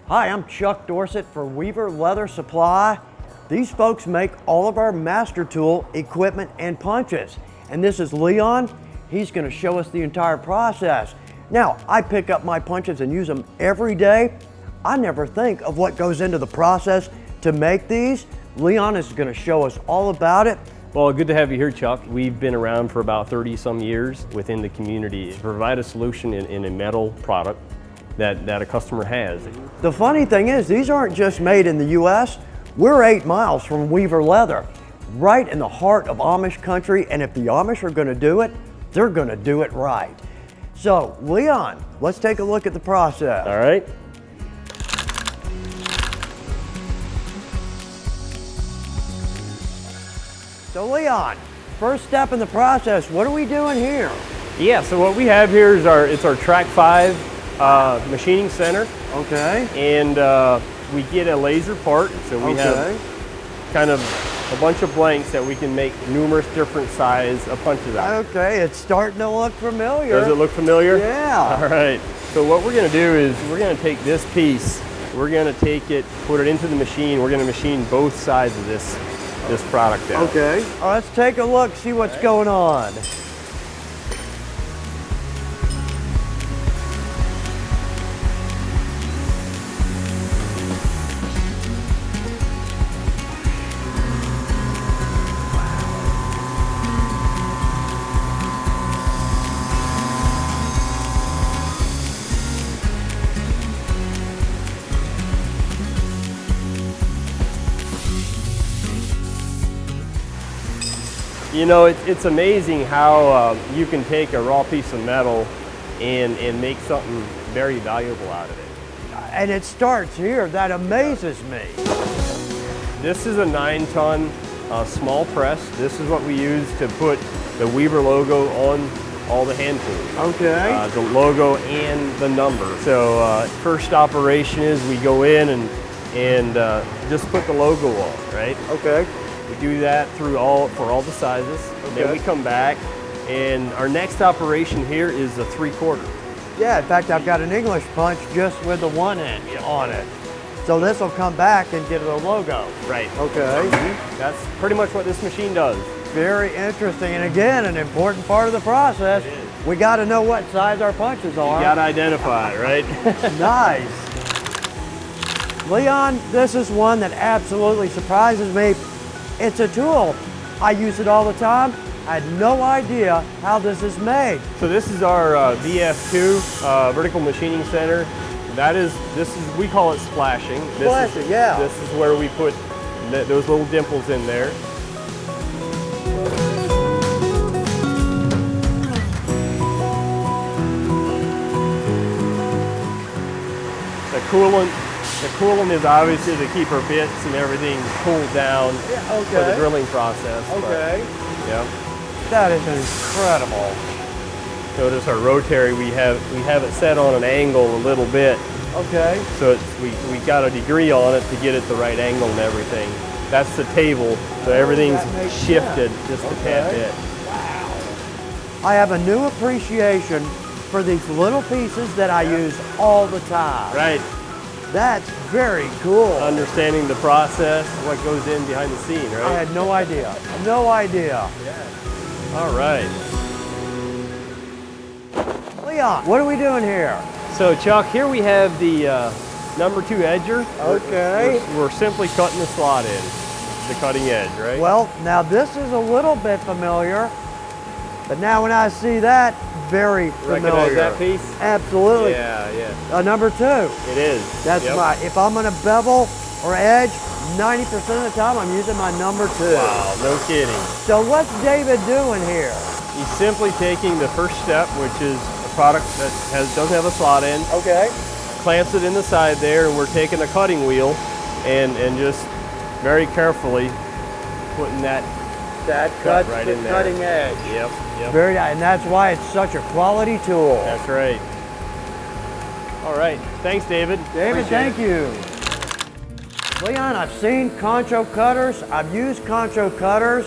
Hi, I'm Chuck Dorsett for Weaver Leather Supply. These folks make all of our master tool equipment and punches. And this is Leon. He's going to show us the entire process. Now, I pick up my punches and use them every day. I never think of what goes into the process to make these. Leon is going to show us all about it. Well, good to have you here, Chuck. We've been around for about 30 some years within the community to provide a solution in a metal product that a customer has. The funny thing is, these aren't just made in the US. We're 8 miles from Weaver Leather, right in the heart of Amish country, and if the Amish are gonna do it, they're gonna do it right. So, Leon, let's take a look at the process. All right. So Leon, first step in the process, what are we doing here? Yeah, so what we have here is our Track 5 machining center. Okay. And we get a laser part, so we have kind of a bunch of blanks that we can make numerous different size of punches out. Okay, it's starting to look familiar. Does it look familiar? Yeah. All right, so what we're gonna do is we're gonna take this piece, we're gonna take it, put it into the machine, we're gonna machine both sides of this product out. Okay. All right, let's take a look, see what's going on. You know, it's amazing how you can take a raw piece of metal and make something very valuable out of it. And it starts here, that amazes me. This is a 9-ton small press. This is what we use to put the Weaver logo on all the hand tools. Okay. The logo and the number. So first operation is we go in and just put the logo on, right? Okay. We do that for all the sizes. Okay. Then we come back, and our next operation here is a 3/4. Yeah, in fact, I've got an English punch just with the 1 inch on it. So this will come back and get the logo. Right. Okay. That's pretty much what this machine does. Very interesting, and again, an important part of the process. We got to know what size our punches are. You got to identify, right? Nice. Leon, this is one that absolutely surprises me. It's a tool. I use it all the time. I had no idea how this is made. So this is our VF2 vertical machining center. We call it splashing. Splashing, yeah. This is where we put those little dimples in there. The coolant is obviously to keep our bits and everything cooled down for the drilling process. Okay. Yeah. That is incredible. Notice our rotary, we have it set on an angle a little bit. Okay. So we got a degree on it to get it the right angle and everything. That's the table, so everything's shifted just a tad bit. Wow. I have a new appreciation for these little pieces that I use all the time. Right. That's very cool. Understanding the process, what goes in behind the scene, right? I had no idea. No idea. Yeah. All right. Leon, what are we doing here? So Chuck, here we have the number 2 edger. Okay. We're simply cutting the slot in, the cutting edge, right? Well, now this is a little bit familiar, but now when I see that, very familiar. Recognize that piece? Absolutely. Yeah. Number 2. It is. That's right. If I'm gonna bevel or edge, 90% of the time I'm using my number 2. Wow, no kidding. So what's David doing here? He's simply taking the first step, which is a product that doesn't have a slot in. Okay. Clamps it in the side there, and we're taking a cutting wheel and just very carefully putting that cuts right the in there. cutting edge. Yep. Very nice, and that's why it's such a quality tool. That's right. All right, thanks, David. David, thank you. Leon, I've seen concho cutters, I've used concho cutters,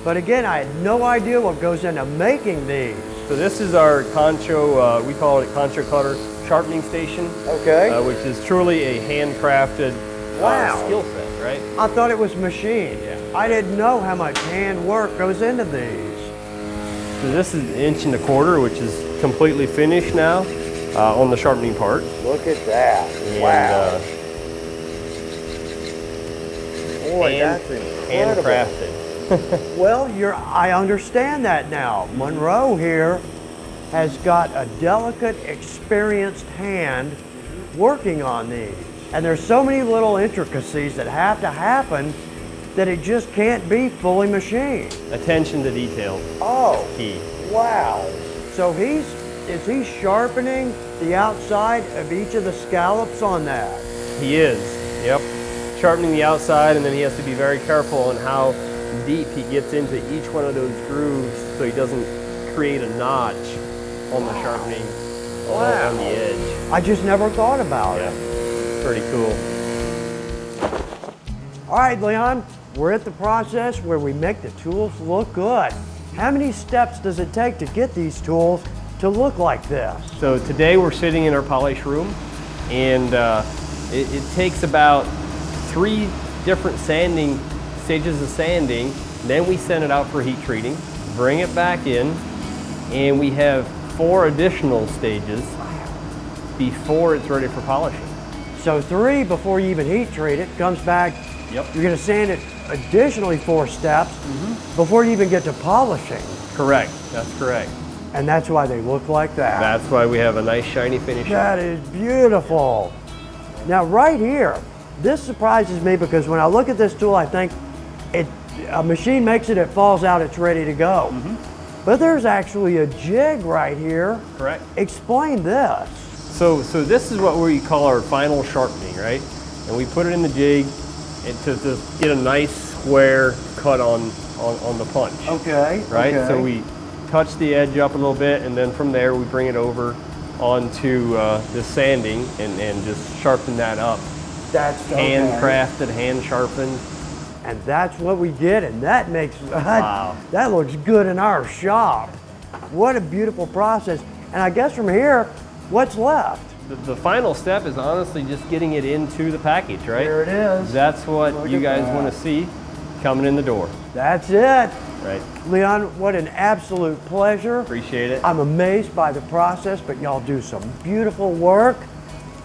but again, I had no idea what goes into making these. So this is our concho, we call it concho cutter sharpening station, Okay. which is truly a handcrafted Wow. skill set, right? I thought it was machined. Yeah. I didn't know how much hand work goes into these. So this is 1.25 inches, which is completely finished now on the sharpening part. Look at that. And, Wow. Boy, that's incredible. handcrafted. Well, I understand that now. Monroe here has got a delicate, experienced hand working on these. And there's so many little intricacies that have to happen that it just can't be fully machined. Attention to detail. Oh, Key. wow. So is he sharpening the outside of each of the scallops on that? He is, yep. Sharpening the outside, and then he has to be very careful on how deep he gets into each one of those grooves so he doesn't create a notch on the sharpening Wow. on the edge. I just never thought about Yeah, it. pretty cool. All right, Leon, we're at the process where we make the tools look good. How many steps does it take to get these tools to look like this? So today we're sitting in our polish room, and it takes about 3 different stages of sanding. Then we send it out for heat treating, bring it back in, and we have 4 additional stages before it's ready for polishing. So 3 before you even heat treat it, comes back. Yep. You're gonna sand it additionally 4 steps before you even get to polishing. Correct, that's correct. And that's why they look like that. That's why we have a nice shiny finish. That is beautiful. Now right here, this surprises me because when I look at this tool, I think a machine makes it, it falls out, it's ready to go. But there's actually a jig right here. Correct. Explain this. So this is what we call our final sharpening, right? And we put it in the jig and to get a nice square cut on the punch. Okay. Right? Okay. So we touch the edge up a little bit, and then from there we bring it over onto the sanding and just sharpen that up. That's okay. Handcrafted, hand sharpened. And that's what we get, and that makes, Wow. that looks good in our shop. What a beautiful process. And I guess from here, what's left? The final step is honestly just getting it into the package, right? There it is. That's what Look you at guys that. want to see coming in the door, That's it. right? Leon, what an absolute pleasure. Appreciate it. I'm amazed by the process, but y'all do some beautiful work.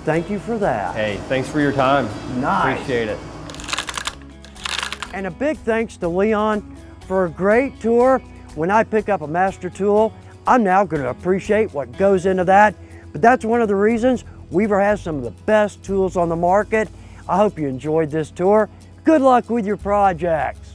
Thank you for that. Hey, thanks for your time. Nice. Appreciate it. And a big thanks to Leon for a great tour. When I pick up a master tool, I'm now going to appreciate what goes into that. But that's one of the reasons Weaver has some of the best tools on the market. I hope you enjoyed this tour. Good luck with your projects.